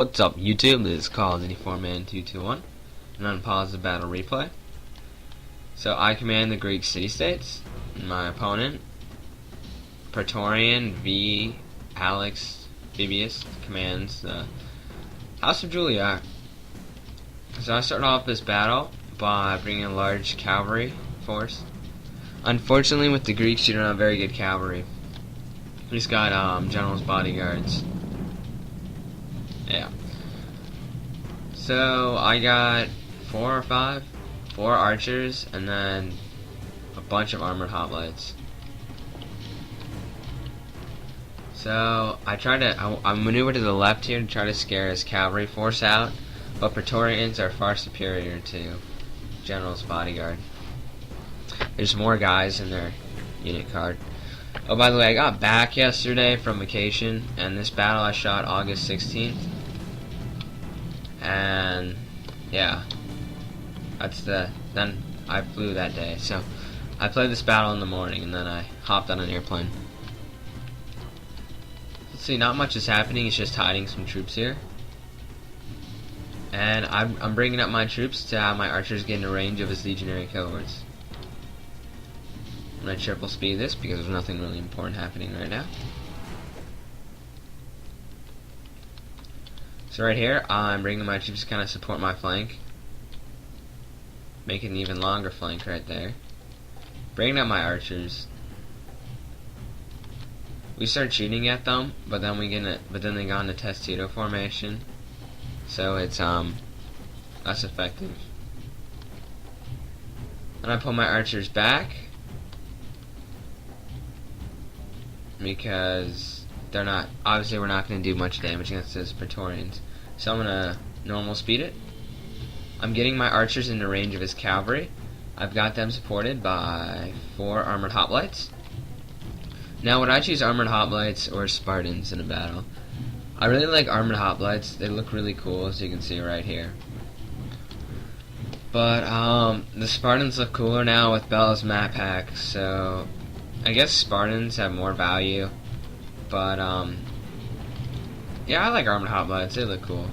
What's up, YouTube? This is Call 84Man221, and I'm pause the battle replay. So I command the Greek city-states. My opponent, Praetorian V. Alex Bibius, commands the House of Juliac. So I start off this battle by bringing a large cavalry force. Unfortunately, with the Greeks, you don't have very good cavalry. We just got generals' bodyguards. Yeah. So I got four archers, and then a bunch of armored hoplites. So I maneuver to the left here to try to scare his cavalry force out, but Praetorians are far superior to general's bodyguard. There's more guys in their unit card. Oh, by the way, I got back yesterday from vacation, and this battle I shot August 16th. And yeah, then I flew that day. So I played this battle in the morning, and then I hopped on an airplane. Let's see, not much is happening. It's just hiding some troops here, and I'm bringing up my troops to have my archers get in the range of his legionary cohorts. I'm gonna triple speed this because there's nothing really important happening right now. So right here, I'm bringing my troops to kind of support my flank. Make it an even longer flank right there. Bringing up my archers. We start shooting at them, but then they got into testudo formation, so it's less effective. And I pull my archers back because they're not, obviously we're not going to do much damage against those Praetorians. So I'm going to normal speed it. I'm getting my archers in the range of his cavalry. I've got them supported by 4 armored hoplites. Now would I choose armored hoplites or Spartans in a battle? I really like armored hoplites. They look really cool, as you can see right here. But the Spartans look cooler now with Bella's map pack, so I guess Spartans have more value. But yeah, I like armored hoplites. They look cool.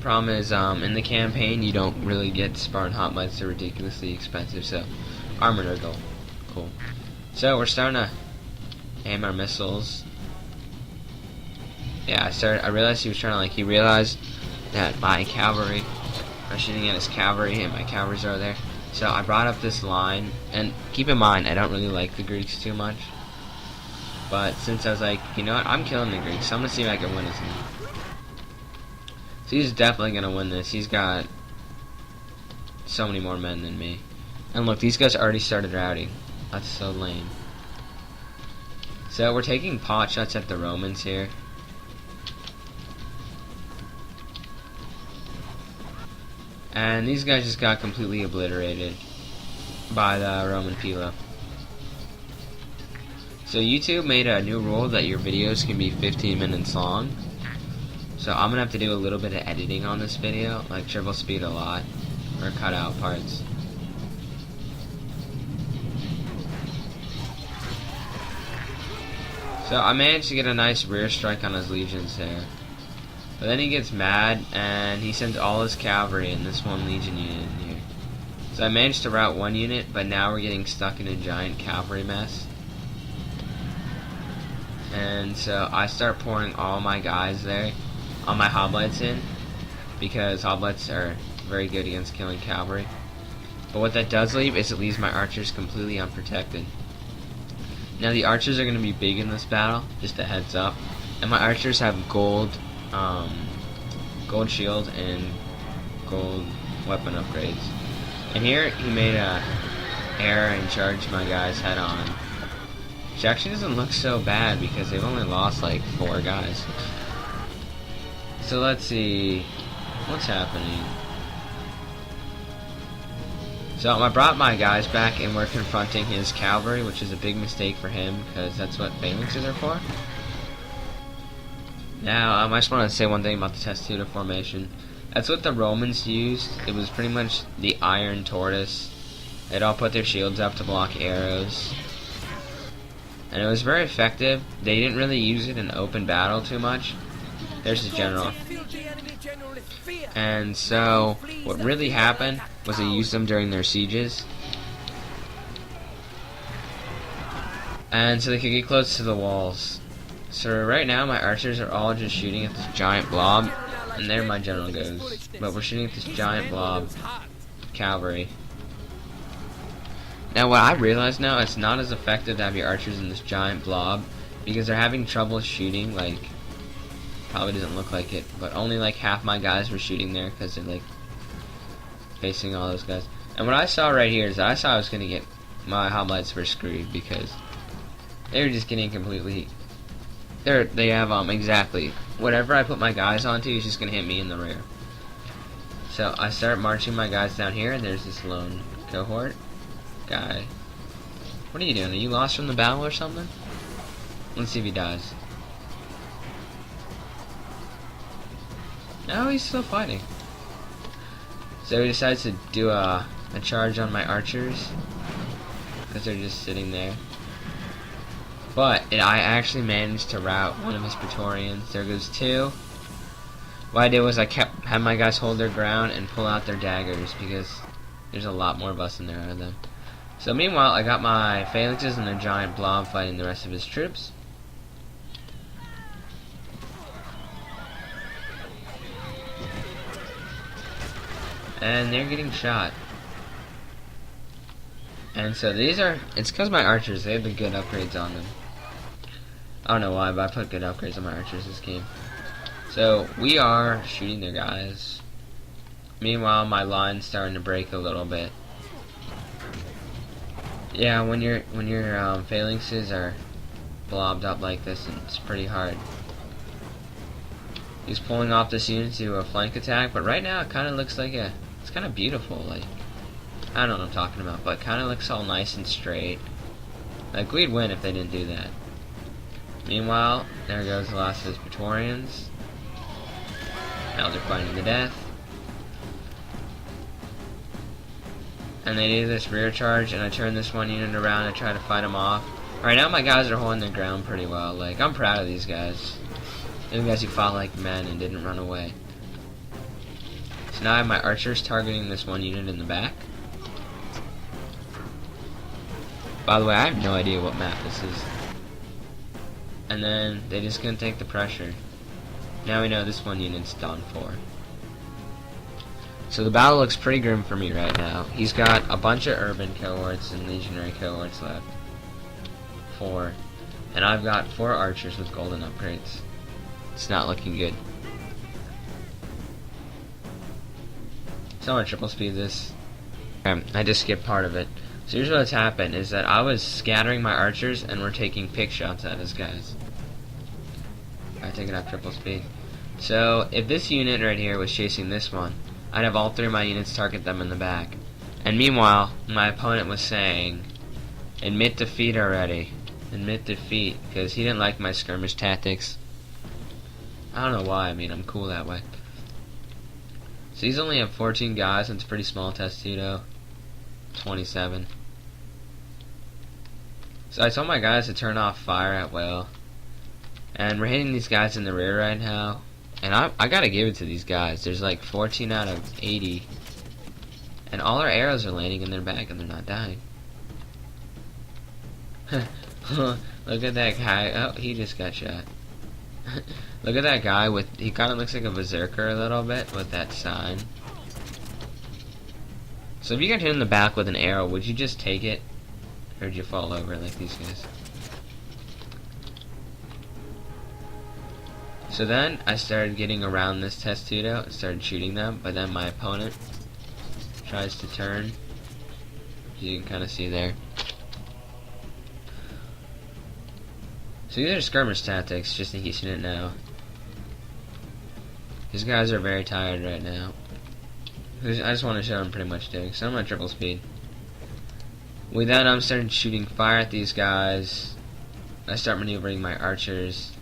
Problem is, in the campaign, you don't really get Spartan hoplites. They're ridiculously expensive. So armored are cool. So we're starting to aim our missiles. Yeah, I realized he realized that my cavalry are shooting at his cavalry, and my cavalry's over there. So I brought up this line, and keep in mind, I don't really like the Greeks too much. But since I was like, you know what, I'm killing the Greeks, so I'm going to see if I can win this one. So he's definitely going to win this. He's got so many more men than me. And look, these guys already started routing. That's so lame. So we're taking pot shots at the Romans here. And these guys just got completely obliterated by the Roman Pila. So YouTube made a new rule that your videos can be 15 minutes long. So I'm gonna have to do a little bit of editing on this video, like triple speed a lot, or cut out parts. So I managed to get a nice rear strike on his legions there. But then he gets mad, and he sends all his cavalry in this one legion unit in here. So I managed to rout one unit, but now we're getting stuck in a giant cavalry mess. And so I start pouring all my guys there, all my hoplites in, because hoplites are very good against killing cavalry. But what that does leave is it leaves my archers completely unprotected. Now the archers are going to be big in this battle, just a heads up. And my archers have gold shield and gold weapon upgrades. And here he made a error and charged my guys head on. Which actually doesn't look so bad because they've only lost like 4 guys. So let's see what's happening. So I brought my guys back, and we're confronting his cavalry, which is a big mistake for him because that's what phalanxes are for. Now I just want to say one thing about the testudo formation. That's what the Romans used. It was pretty much the iron tortoise. They'd all put their shields up to block arrows. And it was very effective. They didn't really use it in open battle too much. There's the general. And so what really happened was they used them during their sieges, and so they could get close to the walls. So right now my archers are all just shooting at this giant blob, and there my general goes. But we're shooting at this giant blob cavalry. Now what I realize now, it's not as effective to have your archers in this giant blob because they're having trouble shooting. Like, probably doesn't look like it, but only like half my guys were shooting there because they're like facing all those guys. And what I saw right here is that I saw I was gonna get my hoplites were screwed because they were just getting completely. They have exactly whatever I put my guys onto is just gonna hit me in the rear. So I start marching my guys down here, and there's this lone cohort guy. What are you doing? Are you lost from the battle or something? Let's see if he dies. No, he's still fighting. So he decides to do a charge on my archers because they're just sitting there. But I actually managed to rout one of his Praetorians. There goes two. What I did was I had my guys hold their ground and pull out their daggers because there's a lot more of us than there are of them. So meanwhile, I got my phalanxes and a giant blob fighting the rest of his troops. And they're getting shot. And so it's because my archers, they have the good upgrades on them. I don't know why, but I put good upgrades on my archers this game. So we are shooting their guys. Meanwhile, my line's starting to break a little bit. Yeah, when your phalanxes are blobbed up like this, it's pretty hard. He's pulling off this unit to a flank attack, but right now it kind of looks like it's kind of beautiful. Like, I don't know what I'm talking about, but it kind of looks all nice and straight. Like, we'd win if they didn't do that. Meanwhile, there goes the last of his Praetorians. Now they're fighting to death. And they do this rear charge, and I turn this one unit around and try to fight them off. Right now my guys are holding their ground pretty well. Like, I'm proud of these guys. These guys who fought like men and didn't run away. So now I have my archers targeting this one unit in the back. By the way, I have no idea what map this is. And then they just couldn't take the pressure. Now we know this one unit's done for. So the battle looks pretty grim for me right now. He's got a bunch of urban cohorts and legionary cohorts left. 4. And I've got 4 archers with golden upgrades. It's not looking good. So I'm gonna triple speed this. I just skipped part of it. So here's what's happened is that I was scattering my archers and we're taking pick shots at his guys. I take it up triple speed. So if this unit right here was chasing this one, I'd have all 3 of my units target them in the back. And meanwhile, my opponent was saying, admit defeat already. Admit defeat, because he didn't like my skirmish tactics. I don't know why, I mean, I'm cool that way. So he's only have 14 guys, and it's a pretty small testudo. 27. So I told my guys to turn off fire at will. And we're hitting these guys in the rear right now. And I gotta give it to these guys. There's like 14 out of 80. And all our arrows are landing in their back and they're not dying. Look at that guy. Oh, he just got shot. Look at that guy with, he kind of looks like a berserker a little bit with that sign. So if you got hit in the back with an arrow, would you just take it? Or would you fall over like these guys? So then I started getting around this testudo and started shooting them, but then my opponent tries to turn. You can kind of see there. So these are skirmish tactics, just in case you didn't know. These guys are very tired right now. I just want to show them pretty much doing. So I'm on triple speed. With that, I'm starting shooting fire at these guys. I start maneuvering my archers.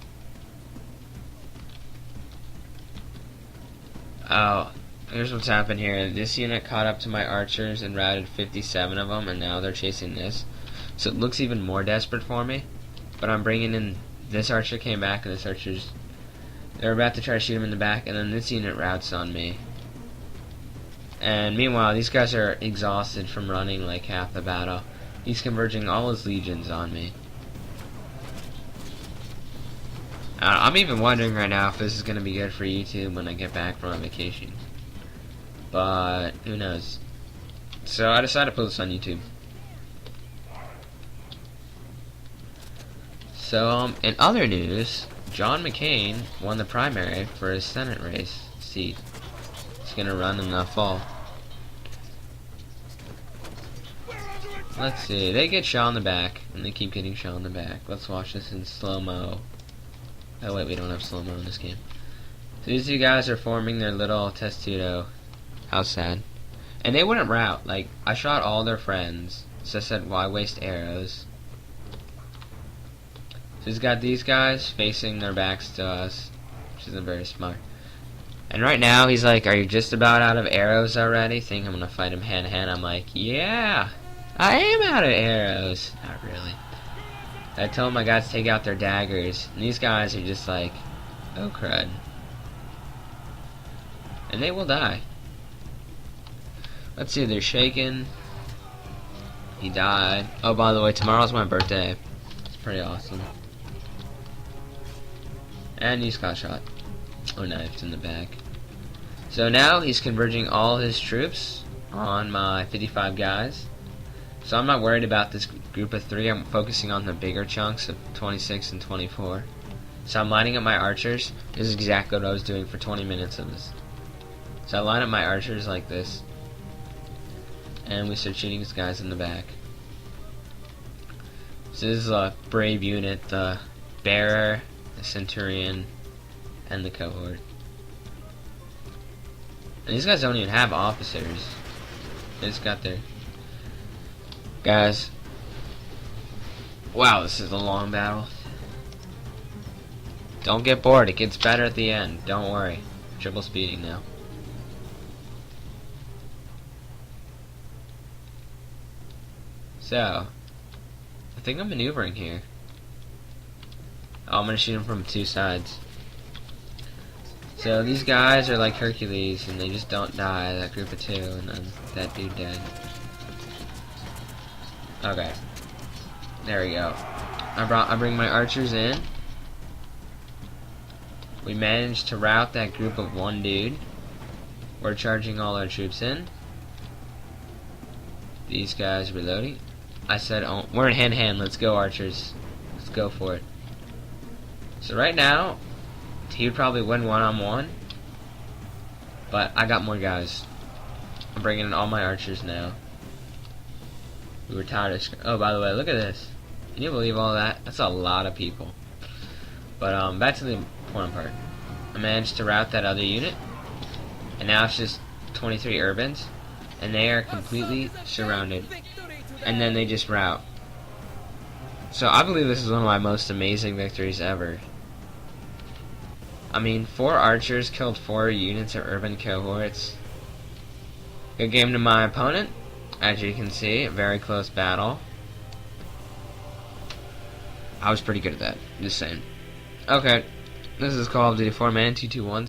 Oh, here's what's happened here. This unit caught up to my archers and routed 57 of them, and now they're chasing this. So it looks even more desperate for me. But I'm bringing in, this archer came back, and this archer's They're about to try to shoot him in the back, and then this unit routes on me. And meanwhile, these guys are exhausted from running like half the battle. He's converging all his legions on me. I'm even wondering right now if this is going to be good for YouTube when I get back from my vacation. But, who knows. So I decided to put this on YouTube. So, in other news, John McCain won the primary for his Senate race seat. He's gonna run in the fall. Let's see, they get shot in the back, and they keep getting shot in the back. Let's watch this in slow-mo. Oh wait, we don't have slow-mo in this game. So these two guys are forming their little testudo. How sad. And they wouldn't rout. Like, I shot all their friends. So I said, why waste arrows? So he's got these guys facing their backs to us, which isn't very smart. And right now, he's like, are you just about out of arrows already? Think I'm gonna fight him hand-to-hand. I'm like, yeah, I am out of arrows. Not really. I told my guys to take out their daggers. And these guys are just like, oh crud. And they will die. Let's see, they're shaking. He died. Oh, by the way, tomorrow's my birthday. It's pretty awesome. And he's got shot. Oh, knifed in the back. So now he's converging all his troops on my 55 guys. So I'm not worried about this group of 3. I'm focusing on the bigger chunks of 26 and 24. So I'm lining up my archers. This is exactly what I was doing for 20 minutes of this. So I line up my archers like this. And we start shooting these guys in the back. So this is a brave unit, the bearer, the centurion, and the cohort. And these guys don't even have officers. They just got their guys. Wow, this is a long battle. Don't get bored, it gets better at the end. Don't worry. Triple speeding now. So, I think I'm maneuvering here. Oh, I'm gonna shoot him from 2 sides. So these guys are like Hercules, and they just don't die. That group of 2, and then that dude dead. Okay, there we go. I bring my archers in. We managed to rout that group of 1 dude. We're charging all our troops in. These guys reloading. I said, oh, we're in hand-to-hand. Let's go, archers. Let's go for it. So right now, he would probably win one-on-one, but I got more guys. I'm bringing in all my archers now. We were tired of. Oh, by the way, look at this. Can you believe all that? That's a lot of people. But back to the important part. I managed to rout that other unit, and now it's just 23 urbans, and they are completely surrounded. And then they just rout. So I believe this is one of my most amazing victories ever. I mean, 4 archers killed 4 units of urban cohorts. Good game to my opponent. As you can see, a very close battle. I was pretty good at that, just saying. Okay, this is Call of Duty 4 Man 221.